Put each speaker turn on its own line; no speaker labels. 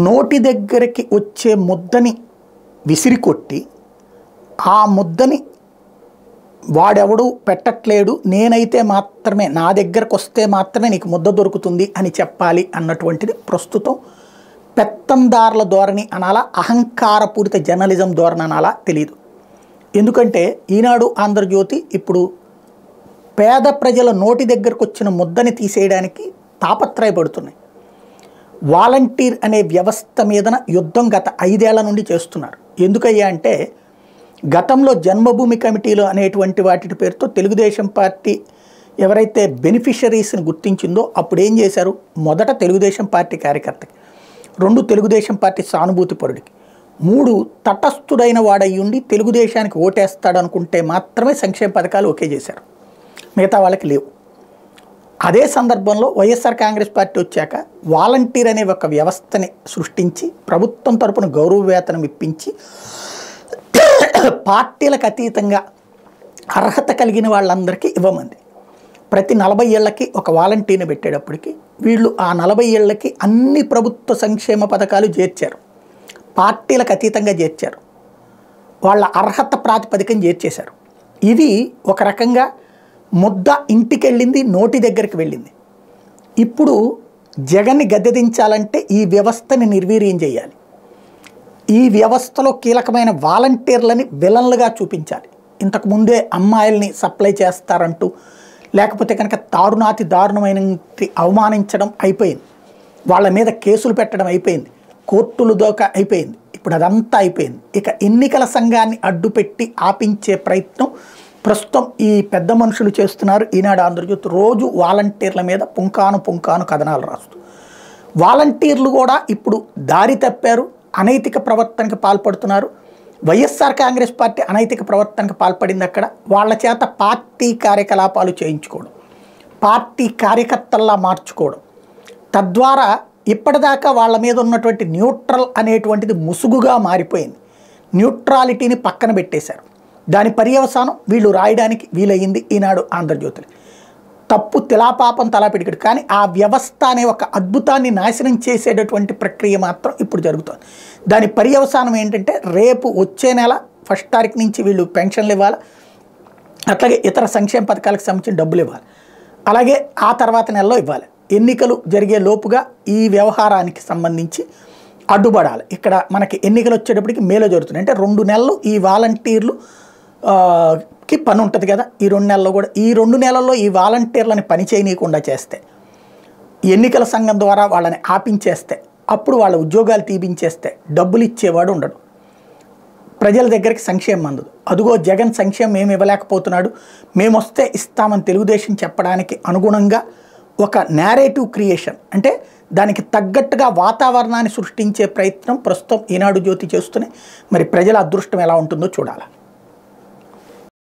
నోటి దగ్గరికి వచ్చే ముద్దని విసిరికొట్టి ఆ ముద్దని వాడెవడు పెట్టట్లేడు, నేనైతే మాత్రమే, నా దగ్గరకు వస్తే మాత్రమే నీకు ముద్ద దొరుకుతుంది అని చెప్పాలి అన్నటువంటిది ప్రస్తుతం పెత్తందారుల ధోరణి అనాలా, అహంకారపూరిత జర్నలిజం ధోరణి అనాలా తెలియదు. ఎందుకంటే ఈనాడు, ఆంధ్రజ్యోతి ఇప్పుడు పేద ప్రజల నోటి దగ్గరకు వచ్చిన ముద్దని తీసేయడానికి తాపత్రయపడుతున్నాయి. వాలంటీర్ అనే వ్యవస్థ మీదన యుద్ధం గత 5 ఏళ్ల నుండి చేస్తున్నారు. ఎందుకయ్యా అంటే గతంలో జన్మభూమి కమిటీలు అనేటువంటి వాటి పేరుతో తెలుగుదేశం పార్టీ ఎవరైతే బెనిఫిషరీస్ని గుర్తించిందో అప్పుడు ఏం చేశారు, మొదట తెలుగుదేశం పార్టీ కార్యకర్తకి, 2 తెలుగుదేశం పార్టీ సానుభూతి పరుడికి, 3 తటస్థుడైన వాడయ్యుండి తెలుగుదేశానికి ఓటేస్తాడు అనుకుంటే మాత్రమే సంక్షేమ పథకాలు ఓకే చేశారు, మిగతా వాళ్ళకి లేవు. అదే సందర్భంలో వైఎస్ఆర్ కాంగ్రెస్ పార్టీ వచ్చాక వాలంటీర్ అనే ఒక వ్యవస్థని సృష్టించి ప్రభుత్వం తరపున గౌరవ వేతనం ఇప్పించి పార్టీలకు అతీతంగా అర్హత కలిగిన వాళ్ళందరికీ ఇవ్వమంది. ప్రతి 40 ఏళ్లకి ఒక వాలంటీర్ని పెట్టేటప్పటికి వీళ్ళు ఆ 40 ఏళ్లకి అన్ని ప్రభుత్వ సంక్షేమ పథకాలు చేర్చారు, పార్టీలకు అతీతంగా చేర్చారు, వాళ్ళ అర్హత ప్రాతిపదికన చేర్చేశారు. ఇది ఒక రకంగా ముద్ద ఇంటికి వెళ్ళింది, నోటి దగ్గరికి వెళ్ళింది. ఇప్పుడు జగన్ని గద్దెదించాలంటే ఈ వ్యవస్థని నిర్వీర్యం చేయాలి. ఈ వ్యవస్థలో కీలకమైన వాలంటీర్లని విలన్లుగా చూపించాలి. ఇంతకుముందే అమ్మాయిల్ని సప్లై చేస్తారంటూ, లేకపోతే కనుక దారుణమైన అవమానించడం అయిపోయింది, వాళ్ళ మీద కేసులు పెట్టడం అయిపోయింది, కోర్టులు దోక అయిపోయింది. ఇప్పుడు అదంతా అయిపోయింది. ఇక ఎన్నికల సంఘాన్ని అడ్డుపెట్టి ఆపించే ప్రయత్నం ప్రస్తుతం ఈ పెద్ద మనుషులు చేస్తున్నారు. ఈనాడు, ఆంధ్రజ్యోతి రోజు వాలంటీర్ల మీద పుంకాను కథనాలు రాస్తూ, వాలంటీర్లు కూడా ఇప్పుడు దారి తప్పారు, అనైతిక ప్రవర్తనకు పాల్పడుతున్నారు. వైఎస్ఆర్ కాంగ్రెస్ పార్టీ అనైతిక ప్రవర్తనకు పాల్పడింది. అక్కడ వాళ్ళ చేత పార్టీ కార్యకలాపాలు చేయించుకోవడం, పార్టీ కార్యకర్తల్లా మార్చుకోవడం, తద్వారా ఇప్పటిదాకా వాళ్ళ మీద ఉన్నటువంటి న్యూట్రల్ అనేటువంటిది ముసుగుగా మారిపోయింది. న్యూట్రాలిటీని పక్కన పెట్టేశారు. దాని పర్యవసానం వీళ్ళు రాయడానికి వీలయ్యింది ఈనాడు, ఆంధ్రజ్యోతిని. తప్పు తిలాపాపం తలాపిడికడు, కానీ ఆ వ్యవస్థ అనే ఒక అద్భుతాన్ని నాశనం చేసేటటువంటి ప్రక్రియ మాత్రం ఇప్పుడు జరుగుతుంది. దాని పర్యవసానం ఏంటంటే రేపు వచ్చే నెల 1వ తారీఖు నుంచి వీళ్ళు పెన్షన్లు ఇవ్వాలి, అట్లాగే ఇతర సంక్షేమ పథకాలకు సంబంధించిన డబ్బులు ఇవ్వాలి, అలాగే ఆ తర్వాత నెలలో ఇవ్వాలి. ఎన్నికలు జరిగే లోపుగా ఈ వ్యవహారానికి సంబంధించి అడ్డుపడాలి. ఇక్కడ మనకి ఎన్నికలు వచ్చేటప్పటికి మేలో జరుగుతుంది. అంటే 2 నెలలు ఈ వాలంటీర్లు కి పని ఉంటుంది కదా, ఈ 2 నెలల్లో కూడా, ఈ 2 నెలల్లో ఈ వాలంటీర్లని పని చేయనీయకుండా చేస్తే, ఎన్నికల సంఘం ద్వారా వాళ్ళని ఆపించేస్తే, అప్పుడు వాళ్ళ ఉద్యోగాలు తీపించేస్తే డబ్బులు ఇచ్చేవాడు ఉండడు, ప్రజల దగ్గరికి సంక్షేమం అందదు. అదుగో జగన్ సంక్షేమం ఏమి ఇవ్వలేకపోతున్నాడు, మేము వస్తే ఇస్తామని తెలుగుదేశం చెప్పడానికి అనుగుణంగా ఒక నేరేటివ్ క్రియేషన్, అంటే దానికి తగ్గట్టుగా వాతావరణాన్ని సృష్టించే ప్రయత్నం ప్రస్తుతం ఈనాడు జ్యోతి చేస్తూనే. మరి ప్రజల అదృష్టం ఎలా ఉంటుందో చూడాలి.